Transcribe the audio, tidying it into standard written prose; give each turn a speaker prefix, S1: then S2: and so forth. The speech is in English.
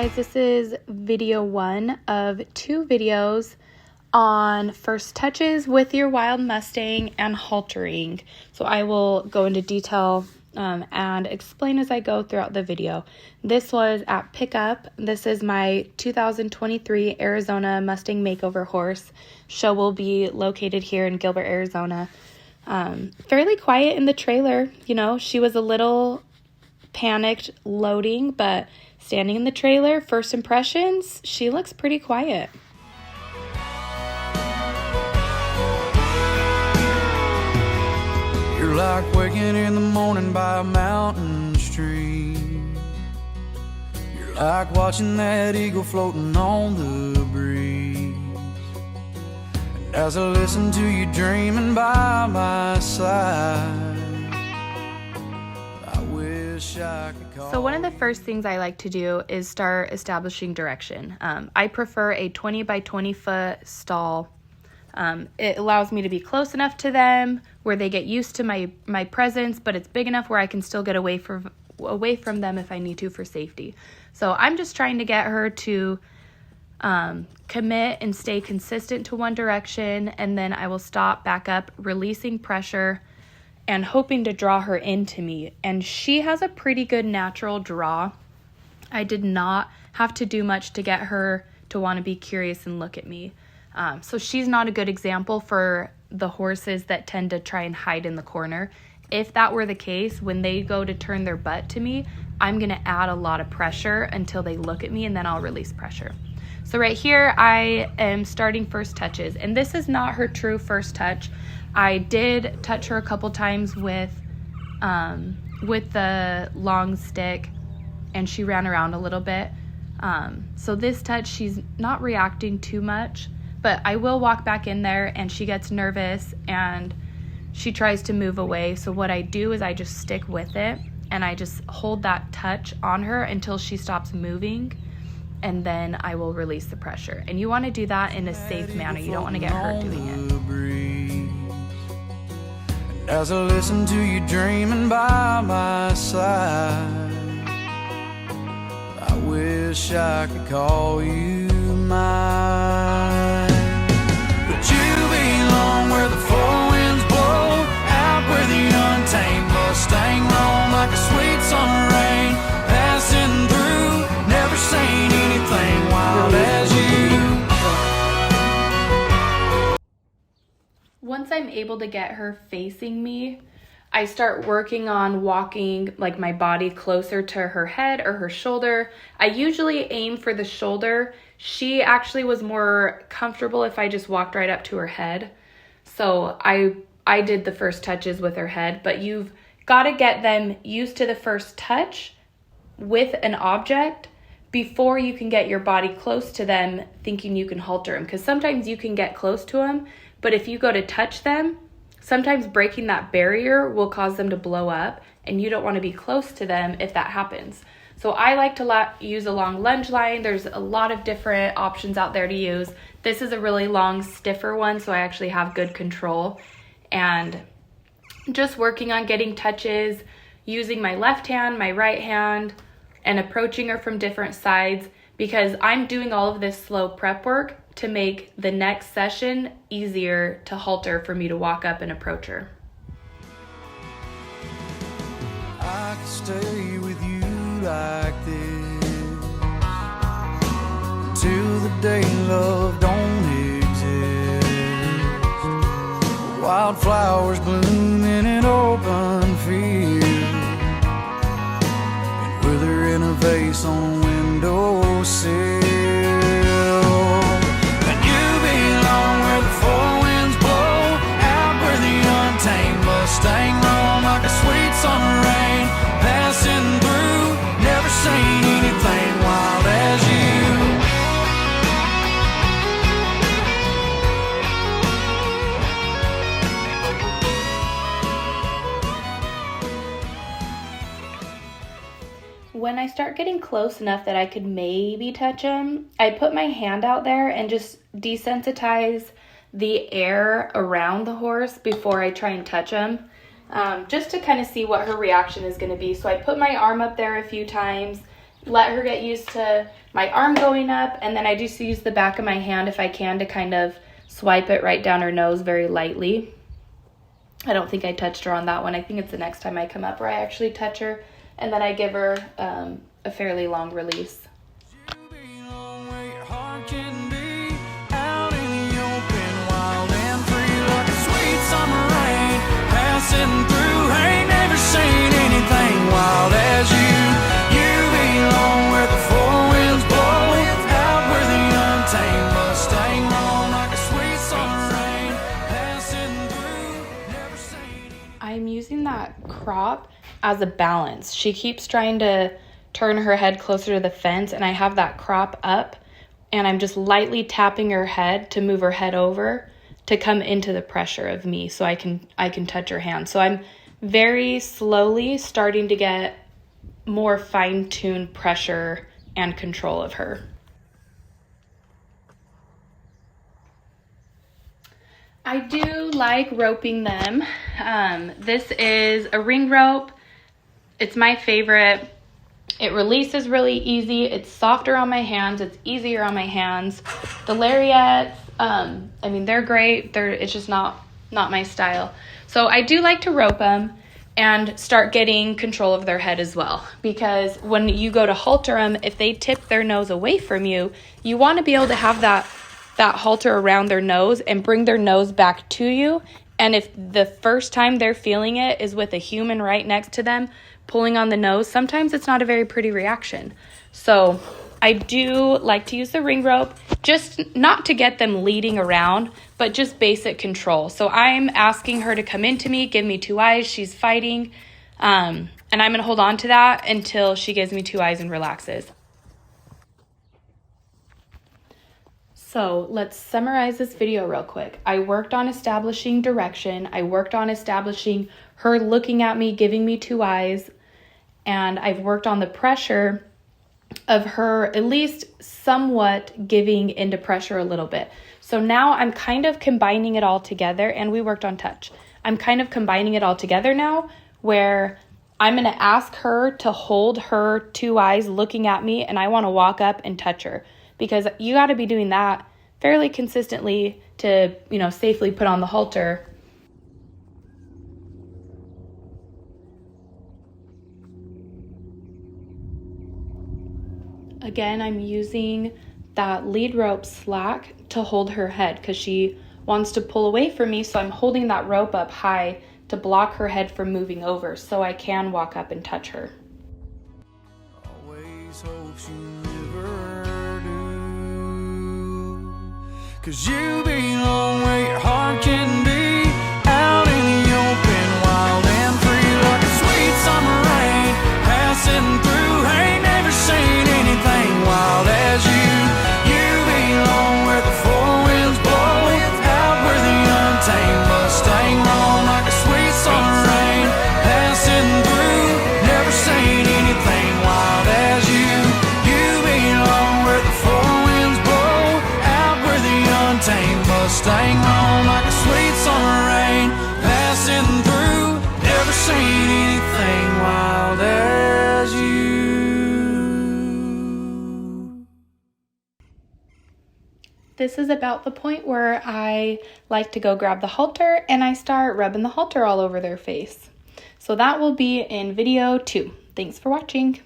S1: guys, this is video 1 of 2 videos on first touches with your wild Mustang and haltering. So I will go into detail and explain as I go throughout the video. This was at pickup. This is my 2023 Arizona Mustang Makeover horse. Show will be located here in Gilbert, Arizona. Fairly quiet in the trailer. You know, she was a little panicked loading, but standing in the trailer, first impressions, she looks pretty quiet.
S2: You're like waking in the morning by a mountain stream. You're like watching that eagle floating on the breeze. And as I listen to you dreaming by my side,
S1: so one of the first things I like to do is start establishing direction. I prefer a 20 by 20 foot stall. It allows me to be close enough to them where they get used to my presence, but it's big enough where I can still get away from them if I need to for safety. So I'm just trying to get her to commit and stay consistent to one direction, and then I will stop, back up, releasing pressure, and hoping to draw her into me. And she has a pretty good natural draw. I did not have to do much to get her to want to be curious and look at me. So she's not a good example for the horses that tend to try and hide in the corner. If that were the case, when they go to turn their butt to me, I'm going to add a lot of pressure until they look at me, and then I'll release pressure. So right here, I am starting first touches, and this is not her true first touch. I did touch her a couple times with the long stick, and she ran around a little bit. So this touch, she's not reacting too much, but I will walk back in there, and she gets nervous, and she tries to move away. So what I do is I just stick with it, and I just hold that touch on her until she stops moving, and then I will release the pressure. And you want to do that in a safe manner. You don't want to get hurt doing it.
S2: As I listen to you dreaming by my side, I wish I could call you mine. But you belong where the four winds blow, out where the untamed Mustang roam like a sweet summer rain, passing through, never seen anything wild as you.
S1: Once I'm able to get her facing me, I start working on walking like my body closer to her head or her shoulder. I usually aim for the shoulder. She actually was more comfortable if I just walked right up to her head. So I did the first touches with her head, but you've got to get them used to the first touch with an object before you can get your body close to them thinking you can halter them. Because sometimes you can get close to them, but if you go to touch them, sometimes breaking that barrier will cause them to blow up, and you don't want to be close to them if that happens. So I like to use a long lunge line. There's a lot of different options out there to use. This is a really long, stiffer one, so I actually have good control. And just working on getting touches, using my left hand, my right hand, and approaching her from different sides, because I'm doing all of this slow prep work to make the next session easier to halter for me to walk up and approach her.
S2: I could stay with you like this till the day love don't exist. Wildflowers bloom in an open field, and wither in a vase on a windowsill. Mustang roam like a sweet summer rain, passing through, never seen anything wild as
S1: you. When I start getting close enough that I could maybe touch him, I put my hand out there and just desensitize the air around the horse before I try and touch him. just to kind of see what her reaction is going to be. So I put my arm up there a few times let her get used to my arm going up, and then I just use the back of my hand if I can to kind of swipe it right down her nose very lightly. I don't think I touched her on that one. I think it's the next time I come up where I actually touch her, and then I give her a fairly long release. I'm using that crop as a balance. She keeps trying to turn her head closer to the fence, and I have that crop up, and I'm just lightly tapping her head to move her head over to come into the pressure of me so I can touch her hand. So I'm very slowly starting to get more fine-tuned pressure and control of her. I do like roping them. This is a ring rope. It's my favorite. It releases really easy. It's softer on my hands. It's easier on my hands. The lariats, I mean, they're great. It's just not my style. So I do like to rope them and start getting control of their head as well. Because when you go to halter them, if they tip their nose away from you, you want to be able to have that halter around their nose and bring their nose back to you. And if the first time they're feeling it is with a human right next to them pulling on the nose, sometimes it's not a very pretty reaction. So I do like to use the ring rope, just not to get them leading around, but just basic control. So I'm asking her to come into me, give me 2 eyes. She's fighting, and I'm going to hold on to that until she gives me 2 eyes and relaxes. So let's summarize this video real quick. I worked on establishing direction. I worked on establishing her looking at me, giving me 2 eyes. And I've worked on the pressure of her at least somewhat giving into pressure a little bit. So now I'm kind of combining it all together, and we worked on touch. I'm kind of combining it all together now, where I'm going to ask her to hold her 2 eyes looking at me, and I want to walk up and touch her. Because you got to be doing that fairly consistently to, safely put on the halter. Again, I'm using that lead rope slack to hold her head because she wants to pull away from me. So I'm holding that rope up high to block her head from moving over so I can walk up and touch her.
S2: Always hopes you never do. 'Cause you belong where your heart can be, out in the open, wild and free, like a sweet summer rain passing through. Ain't never seen anything wild as you. You belong where the four winds blow, out where the untamed Mustang roam, like a sweet summer rain passing through. Never seen anything wild as you. You belong where the four winds blow, out where the untamed Mustang roam, like a sweet summer rain passing through. Never seen anything wild as you.
S1: This is about the point where I like to go grab the halter and I start rubbing the halter all over their face. So that will be in video 2. Thanks for watching.